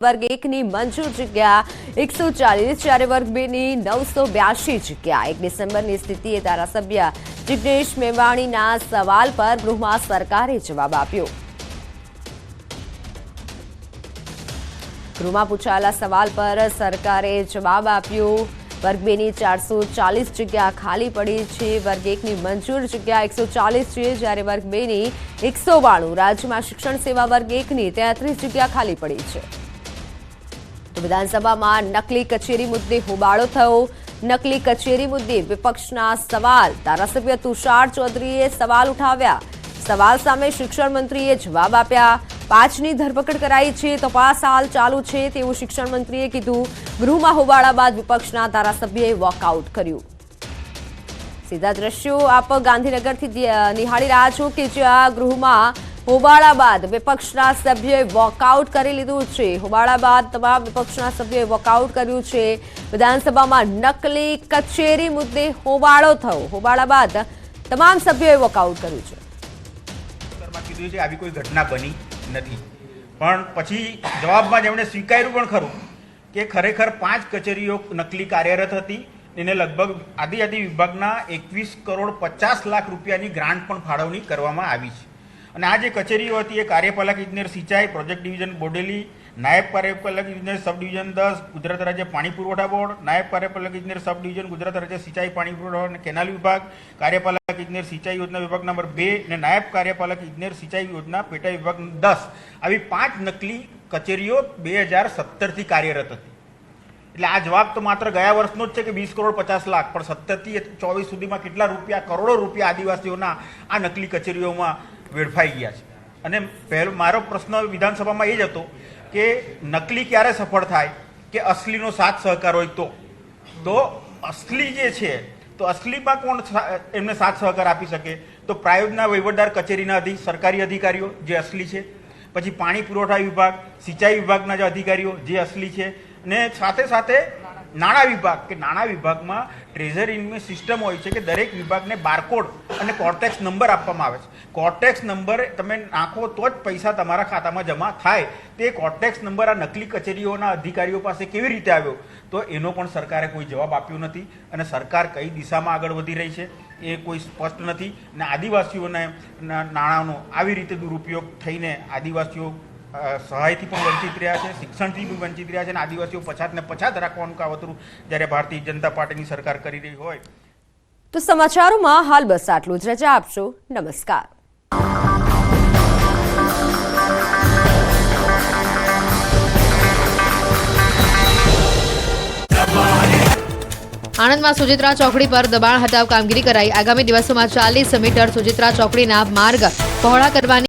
વર્ગ 1 ની મંજૂર જગ્યા 140 જ્યારે વર્ગ 2 ની 982 જગ્યા। 1 ડિસેમ્બરની સ્થિતિએ ધારાસભ્ય જિગ્નેશ મેવાણીના સવાલ પર ગૃહમાં સરકારે જવાબ આપ્યો। ગૃહમાં પૂછાયેલા સવાલ પર સરકારે જવાબ આપ્યો। વર્ગ 2 ની 440 જગ્યા ખાલી પડી છે। વર્ગ 1 ની મંજૂર જગ્યા 140 છે જ્યારે વર્ગ 2 ની 192। રાજ્યમાં શિક્ષણ સેવા વર્ગ 1 ની 33 જગ્યા ખાલી પડી છે। તો વિધાનસભામાં નકલી કચેરી મુદ્દે હોબાળો થયો। નકલી કચેરી મુદ્દે વિપક્ષના સવાલ। ધારાસભ્ય તુષાર ચૌધરીએ સવાલ ઉઠાવ્યા। સવાલ સામે શિક્ષણ મંત્રીએ જવાબ આપ્યા। 5ની ધરપકડ કરાઈ છે, તપાસ હાલ ચાલુ છે તેવું શિક્ષણ મંત્રીએ કીધું। ગૃહમાં હોબાળા બાદ વિપક્ષના ધારાસભ્યએ વોકઆઉટ કર્યું। સીધા દ્રશ્યો આપ ગાંધીનગરથી નિહાળી રહ્યા છો કે જ્યાં ગૃહમાં હોબાળા બાદ વિપક્ષના સભ્યોએ વોકઆઉટ કરી લીધું છે। હોબાળા બાદ તમામ વિપક્ષના સભ્યોએ વોકઆઉટ કર્યું છે। વિધાનસભામાં નકલી કચેરી મુદ્દે હોબાળો થયો। હોબાળા બાદ તમામ સભ્યોએ વોકઆઉટ કર્યું છે। કીધું છે આવી કોઈ ઘટના બની નથી, પણ પછી જવાબમાં જેમણે સ્વીકાર્યું પણ ખરું કે ખરેખર 5 કચેરીઓ નકલી કાર્યરત હતી। એને લગભગ આદિજાતિ વિભાગના 21 કરોડ 50 લાખ રૂપિયાની ગ્રાન્ટ પણ ફાળવણી કરવામાં આવી છે। અને આ જે કચેરીઓ હતી એ કાર્યપાલક ઇજનેર સિંચાઈ પ્રોજેક્ટ ડિવિઝન બોડેલી, નાયબ કાર્યપાલક ઇજનેર સબ ડિવિઝન 10 ગુજરાત રાજ્ય પાણી પુરવઠા બોર્ડ, નાયબ કાર્યપાલક ઇજનેર સબ ડિવિઝન ગુજરાત રાજ્ય સિંચાઈ પાણી પુરવઠા અને કેનાલ વિભાગ, કાર્યપાલક ઇજનેર સિંચાઈ યોજના વિભાગ નંબર 2 અને નાયબ કાર્યપાલક ઇજનેર સિંચાઈ યોજના પેટા વિભાગ 10 આવી 5 નકલી કચેરીઓ 2017થી કાર્યરત હતી। એટલે આ જવાબ તો માત્ર ગયા વર્ષનો જ છે કે 20 કરોડ 50 લાખ, પણ 17 થી 24 સુધીમાં કેટલા રૂપિયા, કરોડો રૂપિયા આદિવાસીઓના આ નકલી કચેરીઓમાં વેડફાઈ ગયા છે। અને પહેલો મારો પ્રશ્ન વિધાનસભામાં એ જ હતો કે નકલી ક્યારે સફળ થાય કે અસલીનો સાથ સહકાર હોય તો અસલી જે છે તો અસલીમાં કોણ એમને સાથ સહકાર આપી શકે? તો પ્રાયોજના વહીવટદાર કચેરીના સરકારી અધિકારીઓ જે અસલી છે, પછી પાણી પુરવઠા વિભાગ, સિંચાઈ વિભાગના જે અધિકારીઓ જે અસલી છે, અને સાથે સાથે નાણાં વિભાગ કે નાણાં વિભાગમાં ટ્રેઝરીની સિસ્ટમ હોય છે કે દરેક વિભાગને બારકોડ અને કોર્ટેક્સ નંબર આપવામાં આવે છે। કોર્ટેક્સ નંબર તમે નાખો તો જ પૈસા તમારા ખાતામાં જમા થાય। તે કોર્ટેક્સ નંબર આ નકલી કચેરીઓના અધિકારીઓ પાસે કેવી રીતે આવ્યો? તો એનો પણ સરકારે કોઈ જવાબ આપ્યો નથી અને સરકાર કઈ દિશામાં આગળ વધી રહી છે એ કોઈ સ્પષ્ટ નથી। અને આદિવાસીઓના નાણાંનો આવી રીતે દુરુપયોગ થઈને આદિવાસીઓ સહાયથી પણ વંચિત રહ્યા છે, શિક્ષણથી પણ વંચિત રહ્યા છે, અને આદિવાસીઓ પછાતને પછાત રાખવાનું કાવતરું જ્યારે ભારતીય જનતા પાર્ટીની સરકાર કરી રહી હોય। તો સમાચારોમાં હાલ બસ આટલું જ। રજા આપશો। નમસ્કાર। આણંદમાં સુજિત્રા ચોકડી પર દબાણ હટાવ કામગીરી કરાઈ। આગામી દિવસોમાં 40 મીટર સુજિત્રા ચોકડીના માર્ગ પહોળા કરવાની